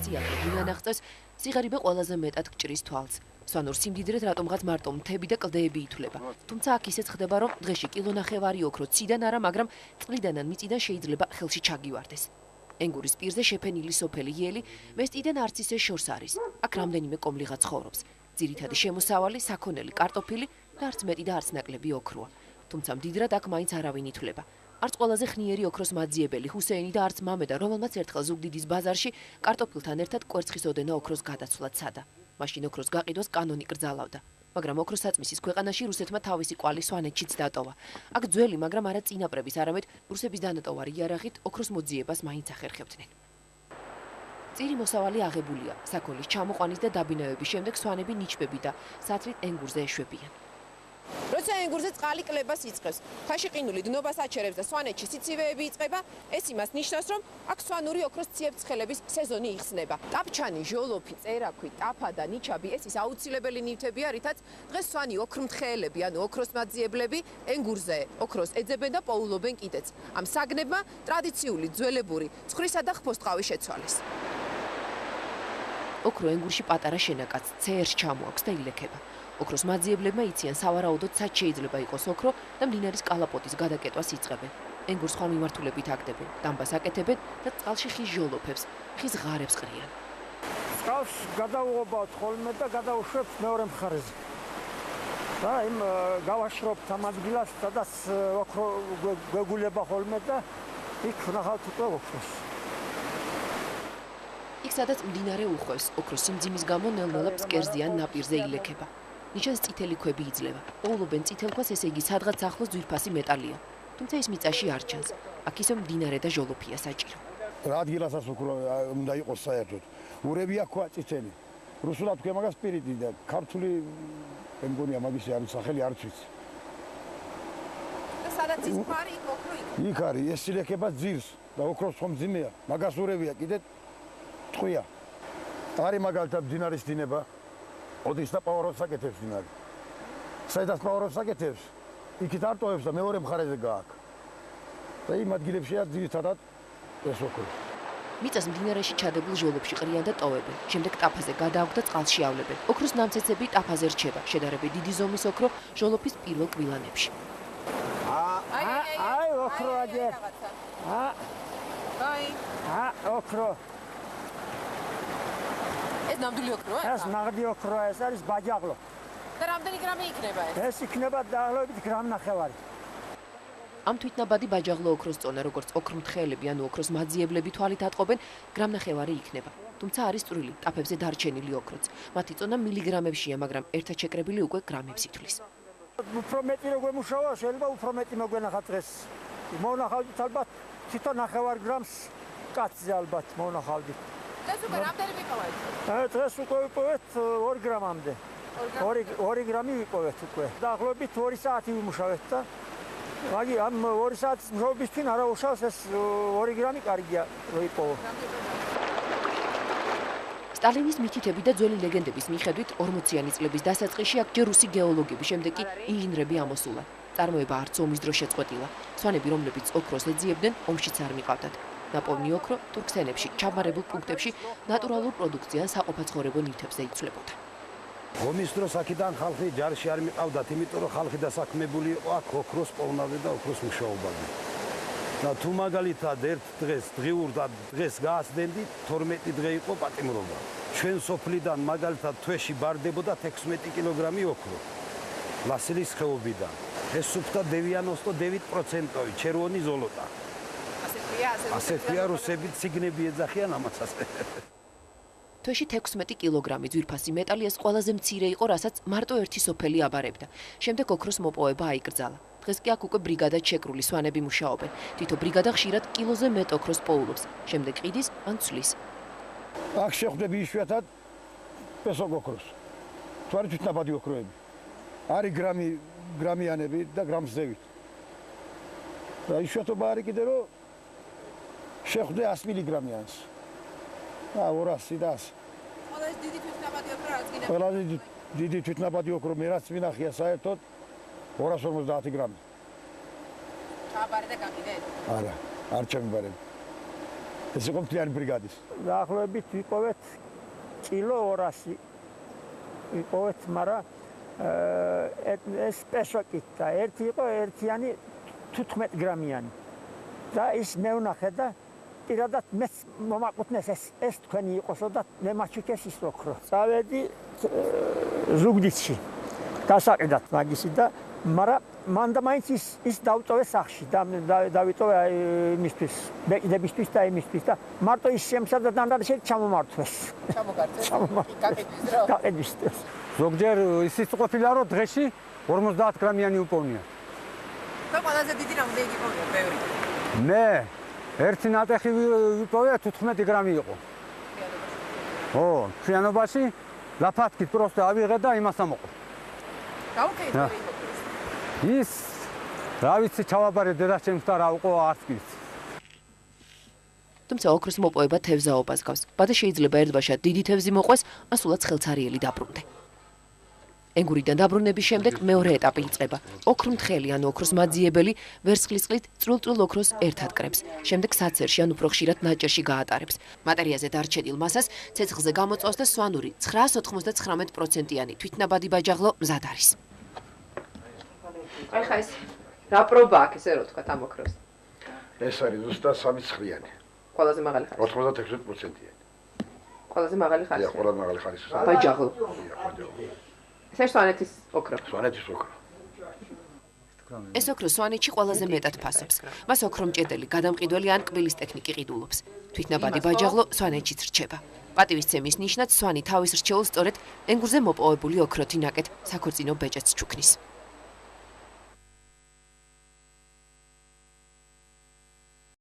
სიახლე ვინ აღწევს, სიღარიბე ყველაზე მეტად გჭრის თვალს. სვანურ სიმდიდრედ რატომღაც მარტო მთები და კლდეები ითვლება. თუმცა აქ ისეც ხდება, რომ დღეში კილონახევარი ოქრო ციდან არა, მაგრამ წყლიდან ან მიწიდან შეიძლება ხელში ჩაგივარდეს. ენგურის პირზე შეფენილი სოფელი იელი მესტიდან არც ისე შორს არის. აქ რამდენიმე კომლიღა ცხოვრობს. ძირითადი შემოსავალი საქონელი კარტოფილი და არც მეტი და არც ნაკლები ოქროა. თუმცა მდიდრად აქ მაინც არავინ ითვლება. არც ყველაზე ხნიერი ოქროს მაძიებელი ჰუსეინი და არც მამე და რომელმაც ერთხელ ზუგდიდის ბაზარში კარტოფილთან ერთად კვერცხის ოდენა ოქროს გადაცვლად სცადა. მაშინ ოქროს გაყიდვას კანონი კრძალავდა. მაგრამ ოქროს საწმისის ქვეყანაში რუსეთმა თავისი კვალი სვანეთშიც დატოვა. აქ ძველი, მაგრამ არა წინაპრების, არამედ რუსების დანატოვარი იარაღით ოქროს მოძიებას მაინც ახერხებდნენ. წირი მოსავალი აღებულია. საქონლის ჩამოყვანის და დაბინავების შემდეგ სვანები ნიჩბები და სათრით ენგურზე ეშვებიან. როცა ენგურზე წყალი კლებას იწყებს, ფაში ყინული დნობას აჩერებს და სვანეთში სიცივეები იწყება, ეს იმას ნიშნავს, რომ აქ სვანური ოქროს ციებ-ცხელების სეზონი იხსნება. ტაფჩანი, ჟოლოფი, წერაქვი, ტაფა და ნიჩაბი ეს ის აუცილებელი ნივთებია, რითაც დღეს სვანი ოქრომთხეელები, ანუ ოქროს მაძიებლები ენგურზე ოქროს ეძებენ და პოულობენ კიდეც. ამ საგნებმა ტრადიციული ძველებური ცხრისა და ხფოსტყავის შეცვალეს. ოქრო ენგურში პატარა შენაკადს, ცეერს ჩამოაქვს და ილექება. ოქროს მაძიებლებმა იციან სავარაუდოდ სად შეიძლება იყოს ოქრო და მდინარის კალაპოტის გადაკეტვას იწყებენ. ენგურს სხვა მიმართულებით აგდებენ, დამბას აკეთებენ და წყალში ხის ჟოლოფებს, ხის ღარებს ყრიან. წყალს გადაუღობავთ ხოლმე და გადაუშვებთ მეორე მხარეზე. და იმ გავაშრობთ ამ ადგილას, სადაც ოქრო გვეგულება ხოლმე და იქ ვნახავთ უკვე ოქროს. იქ სადაც მდინარე უხვევს, ოქროს სიმძიმის გამო ნელ-ნელა ფსკერზე ან ნაპირზე ილექება. ნიშანს წითელი ქვები იძლევა. პოულობენ წითელ ქვას, ესე იგი სადღაც ახლოს ძვირფასი მეტალია. თუმცა ის მიწაში არ ჩანს. აქ ისე მდინარე და ჟოლოფია საჭირო. რა ადგილასაც ოქრო უნდა იყოს საერთოდ. ურები აქვს წითელი. რუსულად თქვენ მაგას სპირიტი და ქართული მე მგონია მაგისი არის სახელი არც ვიცი. და სადაც ის ფარი იქ ოქრო იქ. იქ არის, ეს ილექება ძირს და ოქროს ხომ ძიმეა. მაგას ურებია კიდე ტყვია. არის მაგალითად მდინარის დინება. ოდის და პავარობს აკეთებს მდინარე. საიდანაც პავარობს აკეთებს, იქით არ ტოვებს და მეორე მხარეზე გააკ. და იმ ადგილებშია ძირითადად ეს ოქრო. მიწას მდინარეში ჩადებულ ჟოლოფში ყრიან და ტოვებენ. შემდეგ ტაფაზე გადააქვს და წყალში ავლებენ. ოქროს ნამცეცები ტაფაზე რჩება. შედარებით დიდი ზომის ოქრო ჟოლოფის პირველ კვილანებში. აი ოქრო აჯერ. ოქრო. ეს ნამდვილი ოქროა? ეს ნაღდი ოქროა, ეს არის ბაჯაღლო. და რამდენი გრამი იქნება ეს? ეს იქნება დაახლოებით გრამ-ნახევარი. ამ თვითნაბადი ბაჯაღლო ოქროს წონა, როგორც ოქრომთხეელები ანუ ოქროს მაძიებლები თვალით ატყობენ, გრამ-ნახევარი იქნება. თუმცა არის წვრილი, ტაფებზე დარჩენილი ოქროც. მათი წონა მილიგრამებშია, მაგრამ ერთად შეკრებილი უკვე გრამებს ითვლის. უფრო მეტი რო გვემუშავა, შეიძლება უფრო მეტი მოგვენახათ დღეს. მოვნახავდით ალბათ თვითონ 9 გრამს კაცზე ალბათ მოვნახავდით. ეს უკვე რამდენი ვიპოვეთ? დღეს უკვე ვიპოვეთ 2 გრამამდე. 2 გრამი ვიპოვეთ უკვე. დაახლოებით 2 საათი ვიმუშავეთ და მაგი ამ 2 საათის მუშაობისთვის არა უშავს ეს 2 გრამი კარგია რო იპოვო. სტალინის მითითები და ძველი ლეგენდების მიხედვით 40-იანი წლების დასაწყისში აქ ჯერ რუსი გეოლოგები, შემდეგ კი ინჟინრები ამოსულან. წარმოება არც ომის დროს შეწყვეტილა. სვანები, რომლებიც ოქროს ეძიებდნენ, ომშიც არ მიყავდათ. ნაპოვნი ოქრო თურქსენებში, ჩაბმარებულ პუნქტებში ნატურალურ პროდუქციას საყოფაცხოვრებო ნივთებზე იცვლებოდა. ომის დროს აქედან ხალხი ჯარში არ მიყავდათ, იმიტომ რომ ხალხი დასაქმებული იყო აქ ოქროს პოვნაზე და ოქროს მუშაობაზე. და თუ მაგალითად ერთ დღეს დღიურ და დღეს გააცდენდით, 12 დღე იყო პატიმრობა. ჩვენ სოფლიდან მაგალითად თვეში ბარდებოდა 16 კილოგრამი ოქრო. ლასილის ხეობიდან. ეს სუფთა 99% ჩერვონი ზოლოტა. ასეთია რუსები ციგნები ეძახიან ამაცას. თვეში 16 კილოგრამი ძვირფასი მეტალი ეს ყველაზე მცირე იყო, რასაც მარტო ერთი სოფელი აბარებდა. შემდეგ ოქროს მოპოვება აიკრძალა. დღეს კი აქ უკვე ბრიგადად შეკრული სვანები მუშაობენ. თითო ბრიგადა ხშირად კილოზე მეტ ოქროს პოულობს. შემდეგ ყიდის ან ცვლის. აქ შეხვდები იშვიათად პესოგ ოქროს. თუ არის თვითნაბადი ოქროები. არის გრამიანები და გრამსდევით. და იშვიათობა არის კიდე რომ შეხვდე 100 მილიგრამიანს. 200 და 100. ყველა ეს დიდი თვითნაბადი ოქრო რაც გინდა. ყველაზე დიდი თვითნაბადი ოქრო მე რაც მინახია საერთოდ 250 გრამი. ჩაბარე და გაკიდე? არა, არ ჩამიბარებ. ეს იყო მთლიანი ბრიგადის. დაახლოებით ვიპოვეთ კილო 200 ვიპოვეთ, მაგრამ ეს პესოკით და ერთი იყო ერთიანი 15 გრამიანი. და ის მე ვნახე და პირადად მე მომაყუთნეს ეს თქვენი იყოსო და მე მაჩვიქეს ის ოქრო. წავედი ზუგდიდში დასაყიდად მაგისი და მაგრამ მან და მაინც ის დავწოვე სახში და დავიტოვე იმისთვის ბეკდებისთვის და იმისთვის და მარტო ის შემცადა დანდარშეთ ჩამომართვეს. გაყიდვის დროს. ზოგჯერ ისიც ყოფილა რომ დღეში 50 გრამიანი უპოვნია. და ყველაზე დიდი რამდენი გიპოვია ბევრი? მე ერთი ნატეხი ვიპოვე 15 გრამი იყო. ო, შენობაში ლაფათქით პროსტა ავიღე და იმას ამოყო. გავუკეთე ის. ის რა ვიცი ჩავაბარე დედაშენს და რა უყო არც კი. თუმცა ოქროს მოპოვება თევზაობას გავს. ბადა შეიძლება ერთბაშად დიდი თევზი მოყვეს, ან სულაც ხელცარიელი დაბრუნდე. ენგურიდან დაბრუნების შემდეგ მეორე ეტაპი იწყება. ოქრომთხელი ან ოქროს მაძიებელი ვერცხლისწყლით წვრილ ოქროს ერთად კრებს. შემდეგ საცერში ან უფრო ხშირად ნაჭერში გაატარებს. მატერიაზე დარჩენილ მასას ცეცხლზე გამოწვავს და სვანური 999%-იანი თვითნაბადი ბაჯაღლო მზად არის. აი ხა ეს რა პრობა აქვს ესე რო თქვა ამ ოქროს? ეს არის ზუსტად 3 ცხრიანი. ყველაზე მაღალი ხარისხი. 96%-იანი. ყველაზე მაღალი დიახ, ხარისხი. ყველაზე მაღალი ხარისხი. ბაჯაღლო. ბაჯაღლო. ეს სვანეთის ოქრო. სვანეთის ოქრო. ეს ოქრო სვანეთში ყველაზე მეტად ფასობს. მას ოქრომჭედელი, გადამყიდველი ან კბილის ტექნიკი ყიდულობს. თვითნაბადი ბაჯაღლო სვანეთშიც რჩება. პატივისცემის ნიშნად სვანი თავის რჩეულს სწორედ ენგურზე მოპოვებული ოქროთი ნაკეთ საქორწინო ბეჭედს ჩუქნის.